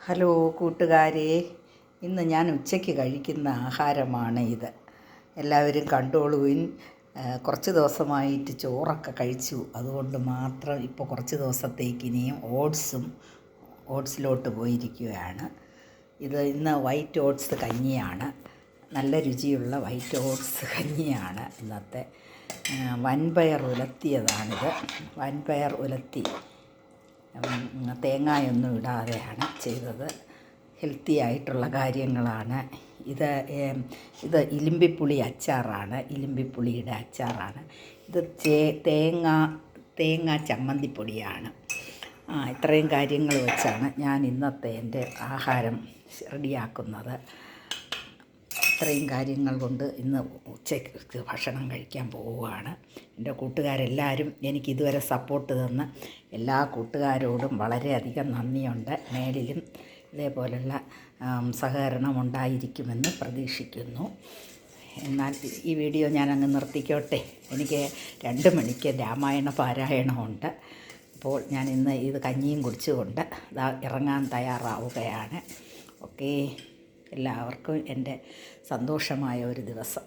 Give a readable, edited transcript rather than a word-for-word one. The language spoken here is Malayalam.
ഹലോ കൂട്ടുകാരെ, ഇന്ന് ഞാൻ ഉച്ചയ്ക്ക് കഴിക്കുന്ന ആഹാരമാണ് ഇത്. എല്ലാവരും കണ്ടോളുവിൻ. കുറച്ച് ദിവസമായിട്ട് ചോറൊക്കെ കഴിച്ചു, അതുകൊണ്ട് മാത്രം ഇപ്പോൾ കുറച്ച് ദിവസത്തേക്ക് ഇനിയും ഓട്സിലോട്ട് പോയിരിക്കുകയാണ്. ഇന്ന് വൈറ്റ് ഓട്സ് കഞ്ഞിയാണ്. നല്ല രുചിയുള്ള വൈറ്റ് ഓട്സ് കഞ്ഞിയാണ് ഇന്നത്തെ. വൻപയർ ഉലത്തിയതാണിത്. വൻപയർ ഉലത്തി തേങ്ങയൊന്നും ഇടാതെയാണ് ചെയ്തത്. ഹെൽത്തി ആയിട്ടുള്ള കാര്യങ്ങളാണ് ഇത് ഇലിമ്പിപ്പുളി അച്ചാറാണ്. ഇലിമ്പിപ്പുളിയുടെ അച്ചാറാണ് ഇത്. തേങ്ങ ചമ്മന്തിപ്പൊടിയാണ്. ഇത്രയും കാര്യങ്ങൾ വെച്ചാണ് ഞാൻ ഇന്നത്തെ എൻ്റെ ആഹാരം റെഡിയാക്കുന്നത്. ഇത്രയും കാര്യങ്ങൾ കൊണ്ട് ഇന്ന് ഉച്ചയ്ക്ക് ഭക്ഷണം കഴിക്കാൻ പോവുകയാണ്. എൻ്റെ കൂട്ടുകാരെല്ലാവരും എനിക്ക് ഇതുവരെ സപ്പോർട്ട് തന്ന എല്ലാ കൂട്ടുകാരോടും വളരെയധികം നന്ദിയുണ്ട്. മേലിലും ഇതേപോലുള്ള സഹകരണം ഉണ്ടായിരിക്കുമെന്ന് പ്രതീക്ഷിക്കുന്നു. എന്നാൽ ഈ വീഡിയോ ഞാനങ്ങ് നിർത്തിക്കോട്ടെ. എനിക്ക് 2 മണിക്ക് രാമായണ പാരായണമുണ്ട്. അപ്പോൾ ഞാൻ ഇന്ന് ഇത് കഞ്ഞിയും കുടിച്ചുകൊണ്ട് ഇറങ്ങാൻ തയ്യാറാവുകയാണ്. ഓക്കേ, എല്ലാവർക്കും എൻ്റെ സന്തോഷമായ ഒരു ദിവസം.